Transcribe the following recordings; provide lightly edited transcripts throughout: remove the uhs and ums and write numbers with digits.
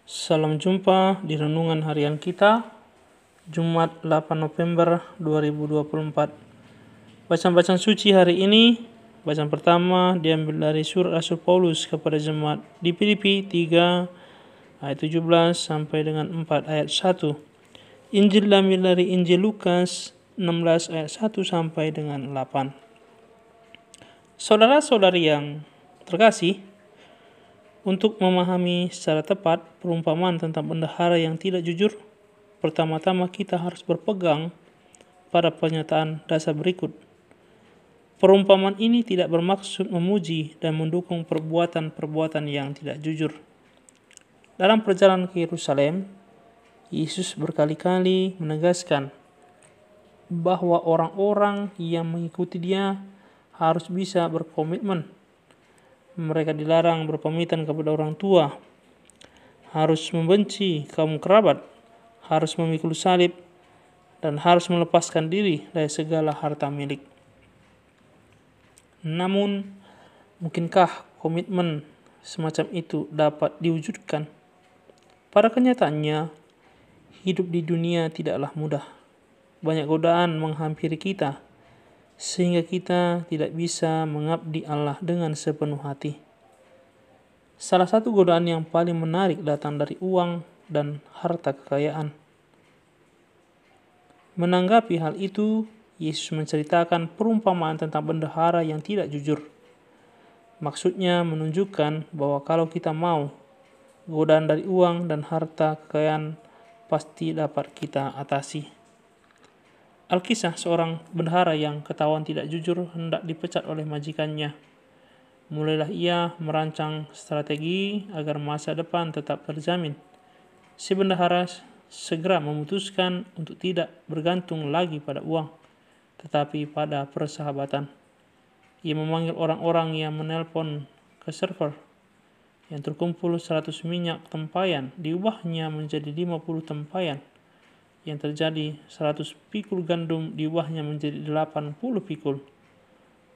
Salam jumpa di renungan harian kita, Jumat 8 November 2024. Bacaan-bacaan suci hari ini, bacaan pertama diambil dari surat Rasul Paulus kepada jemaat di Filipi 3 ayat 17 sampai dengan 4 ayat 1. Injil diambil dari Injil Lukas 16 ayat 1 sampai dengan 8. Saudara-saudari yang terkasih, untuk memahami secara tepat perumpamaan tentang bendahara yang tidak jujur, pertama-tama kita harus berpegang pada pernyataan dasar berikut. Perumpamaan ini tidak bermaksud memuji dan mendukung perbuatan-perbuatan yang tidak jujur. Dalam perjalanan ke Yerusalem, Yesus berkali-kali menegaskan bahwa orang-orang yang mengikuti Dia harus bisa berkomitmen. Mereka dilarang berpamitan kepada orang tua, harus membenci kaum kerabat, harus memikul salib, dan harus melepaskan diri dari segala harta milik. Namun, mungkinkah komitmen semacam itu dapat diwujudkan? Pada kenyataannya, hidup di dunia tidaklah mudah. Banyak godaan menghampiri kita, sehingga kita tidak bisa mengabdi Allah dengan sepenuh hati. Salah satu godaan yang paling menarik datang dari uang dan harta kekayaan. Menanggapi hal itu, Yesus menceritakan perumpamaan tentang bendahara yang tidak jujur. Maksudnya menunjukkan bahwa kalau kita mau, godaan dari uang dan harta kekayaan pasti dapat kita atasi. Alkisah seorang bendahara yang ketahuan tidak jujur hendak dipecat oleh majikannya. Mulailah ia merancang strategi agar masa depan tetap terjamin. Si bendahara segera memutuskan untuk tidak bergantung lagi pada uang, tetapi pada persahabatan. Ia memanggil orang-orang yang menelpon ke server. Yang terkumpul 100 minyak tempayan diubahnya menjadi 50 tempayan. Yang terjadi 100 pikul gandum diubahnya menjadi 80 pikul.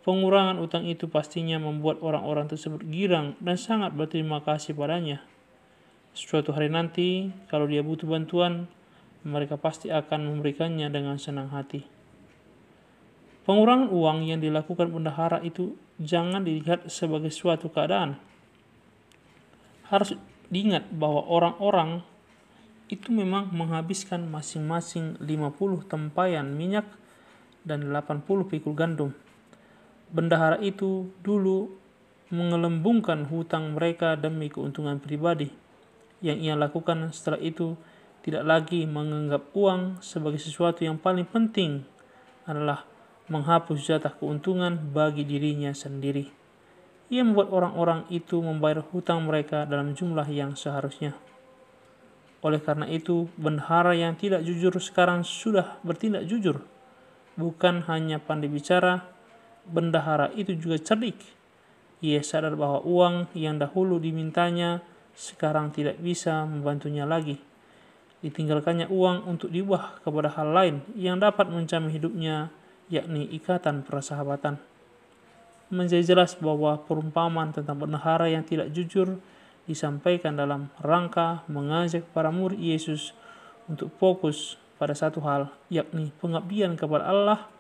Pengurangan utang itu pastinya membuat orang-orang tersebut girang dan sangat berterima kasih padanya. Suatu hari nanti, kalau dia butuh bantuan, mereka pasti akan memberikannya dengan senang hati. Pengurangan uang yang dilakukan bendahara itu jangan dilihat sebagai suatu keadaan. Harus diingat bahwa orang-orang itu memang menghabiskan masing-masing 50 tempayan minyak dan 80 pikul gandum. Bendahara itu dulu mengelembungkan hutang mereka demi keuntungan pribadi. Yang ia lakukan setelah itu tidak lagi menganggap uang sebagai sesuatu yang paling penting, adalah menghapus jatah keuntungan bagi dirinya sendiri. Ia membuat orang-orang itu membayar hutang mereka dalam jumlah yang seharusnya. Oleh karena itu, bendahara yang tidak jujur sekarang sudah bertindak jujur. Bukan hanya pandai bicara, bendahara itu juga cerdik. Ia sadar bahwa uang yang dahulu dimintanya sekarang tidak bisa membantunya lagi. Ditinggalkannya uang untuk diubah kepada hal lain yang dapat menjamin hidupnya, yakni ikatan persahabatan. Menjadi jelas bahwa perumpamaan tentang bendahara yang tidak jujur disampaikan dalam rangka mengajak para murid Yesus untuk fokus pada satu hal, yakni pengabdian kepada Allah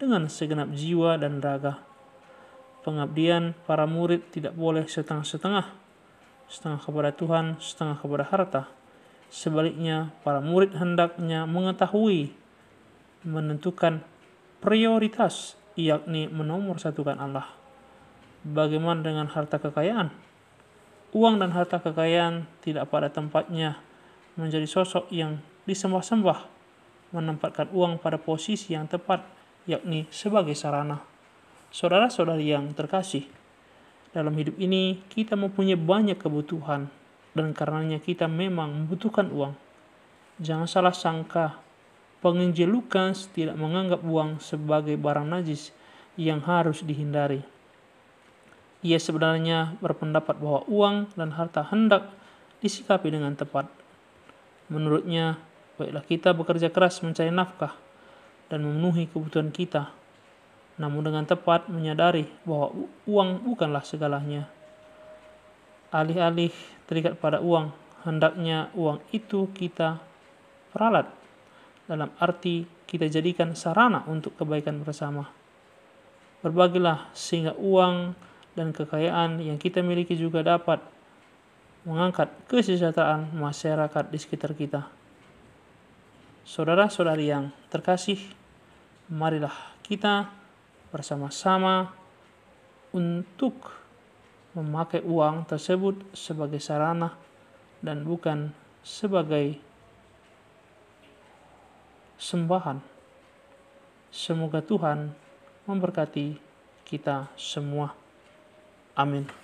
dengan segenap jiwa dan raga. Pengabdian para murid tidak boleh setengah-setengah, setengah kepada Tuhan, setengah kepada harta. Sebaliknya, para murid hendaknya mengetahui, menentukan prioritas, yakni menomorsatukan Allah. Bagaimana dengan harta kekayaan? Uang dan harta kekayaan tidak pada tempatnya menjadi sosok yang disembah-sembah, menempatkan uang pada posisi yang tepat, yakni sebagai sarana. Saudara-saudari yang terkasih, dalam hidup ini kita mempunyai banyak kebutuhan, dan karenanya kita memang membutuhkan uang. Jangan salah sangka, penginjil Lukas tidak menganggap uang sebagai barang najis yang harus dihindari. Ia sebenarnya berpendapat bahwa uang dan harta hendak disikapi dengan tepat. Menurutnya, baiklah kita bekerja keras mencari nafkah dan memenuhi kebutuhan kita, namun dengan tepat menyadari bahwa uang bukanlah segalanya. Alih-alih terikat pada uang, hendaknya uang itu kita peralat, dalam arti kita jadikan sarana untuk kebaikan bersama. Berbagilah sehingga uang dan kekayaan yang kita miliki juga dapat mengangkat kesejahteraan masyarakat di sekitar kita. Saudara-saudari yang terkasih, marilah kita bersama-sama untuk memakai uang tersebut sebagai sarana dan bukan sebagai sembahan. Semoga Tuhan memberkati kita semua. Amin.